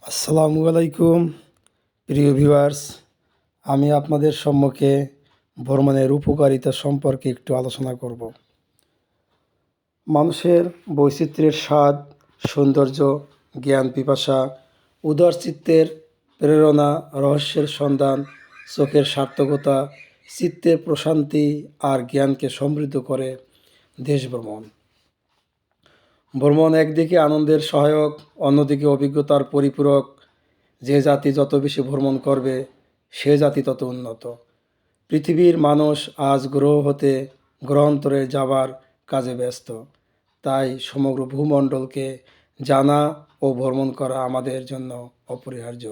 আসসালামু আলাইকুম প্রিয় ভিউয়ার্স। আমি আপনাদের সম্মুখে ভ্রমণের উপকারিতা সম্পর্কে একটু আলোচনা করব। মানুষের বৈচিত্র্যের স্বাদ, সৌন্দর্য, জ্ঞান পিপাসা, উদার চিত্তের প্রেরণা, রহস্যের সন্ধান, চোখের সার্থকতা, চিত্তের প্রশান্তি আর জ্ঞানকে সমৃদ্ধ করে দেশ ভ্রমণ। ভ্রমণ একদিকে আনন্দের সহায়ক, অন্যদিকে অভিজ্ঞতার পরিপূরক। যে জাতি যত বেশি ভ্রমণ করবে সে জাতি তত উন্নত। পৃথিবীর মানুষ আজ গ্রহ হতে গ্রহান্তরে যাবার কাজে ব্যস্ত। তাই সমগ্র ভূমণ্ডলকে জানা ও ভ্রমণ করা আমাদের জন্য অপরিহার্য।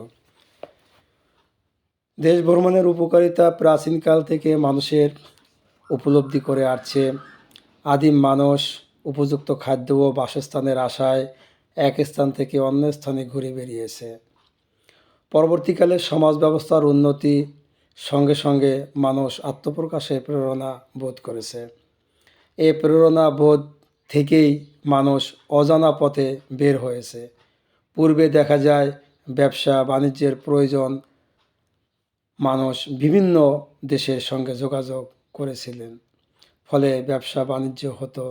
দেশ ভ্রমণের উপকারিতা প্রাচীনকাল থেকে মানুষের উপলব্ধি করে আসছে। আদিম মানুষ উপযুক্ত খাদ্য ও বাসস্থানের আশায় এক স্থান থেকে অন্য স্থানে ঘুরে বেরিয়েছে। পরবর্তীকালে সমাজ ব্যবস্থার উন্নতি সঙ্গে সঙ্গে মানুষ আত্মপ্রকাশের প্রেরণা বোধ করেছে। এই প্রেরণা বোধ থেকেই মানুষ অজানা পথে বের হয়েছে। পূর্বে দেখা যায় ব্যবসা বাণিজ্যের প্রয়োজন মানুষ বিভিন্ন দেশের সঙ্গে যোগাযোগ করেছিলেন। ফলে ব্যবসা বাণিজ্য হতো,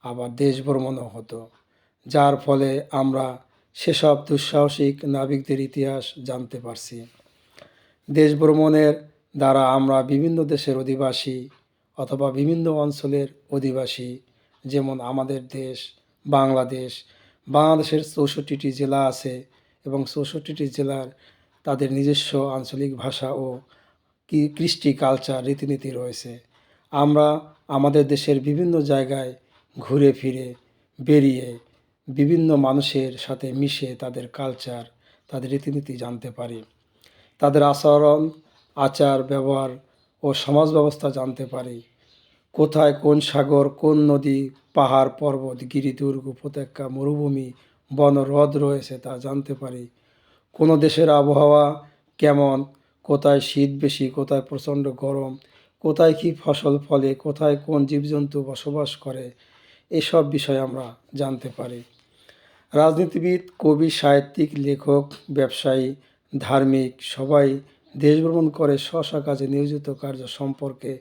আবার দেশ ভ্রমণও হতো, যার ফলে আমরা সেসব দুঃসাহসিক নাবিকদের ইতিহাস জানতে পারছি। দেশ ভ্রমণের দ্বারা আমরা বিভিন্ন দেশের অধিবাসী অথবা বিভিন্ন অঞ্চলের অধিবাসী, যেমন আমাদের দেশ বাংলাদেশের 64টি জেলা আছে এবং 64টি জেলার তাদের নিজস্ব আঞ্চলিক ভাষা ও কৃষ্টি কালচার রীতিনীতি রয়েছে। আমরা আমাদের দেশের বিভিন্ন জায়গায় ঘুরে ফিরে বেরিয়ে বিভিন্ন মানুষের সাথে মিশে তাদের কালচার, তাদের রীতিনীতি জানতে পারি। তাদের আচরণ, আচার ব্যবহার ও সমাজ ব্যবস্থা জানতে পারি। কোথায় কোন সাগর, কোন নদী, পাহাড় পর্বত, গিরিদুর্গ, উপত্যকা, মরুভূমি, বন, হ্রদ রয়েছে তা জানতে পারি। কোনো দেশের আবহাওয়া কেমন, কোথায় শীত বেশি, কোথায় প্রচণ্ড গরম, কোথায় কী ফসল ফলে, কোথায় কোন জীবজন্তু বসবাস করে, এসব বিষয় আমরা জানতে পারি। রাজনীতিবিদ, কবি, সাহিত্যিক, লেখক, ব্যবসায়ী, ধার্মিক সবাই দেশ ভ্রমণ করে স্ব কাজে নিয়োজিত কার্য সম্পর্কে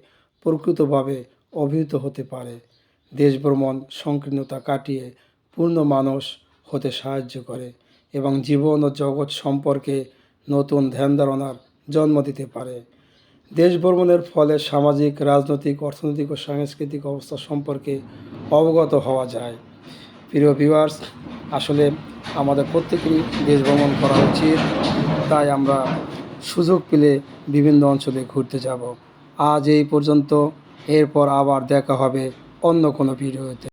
প্রকৃতভাবে অভিহিত হতে পারে। দেশ ভ্রমণ সংকীর্ণতা কাটিয়ে পূর্ণ মানুষ হতে সাহায্য করে এবং জীবন ও জগৎ সম্পর্কে নতুন ধ্যান ধারণার জন্ম দিতে পারে। দেশ ভ্রমণের ফলে সামাজিক, রাজনৈতিক, অর্থনৈতিক ও সাংস্কৃতিক অবস্থা সম্পর্কে অবগত হওয়া যায়। প্রিয় ভিউয়ার্স, আসলে আমাদের প্রত্যেকেরই দেশ ভ্রমণ করা উচিত। তাই আমরা সুযোগ পেলে বিভিন্ন অঞ্চলে ঘুরতে যাব। আজ এই পর্যন্ত, এরপর আবার দেখা হবে অন্য কোনো ভিডিওতে।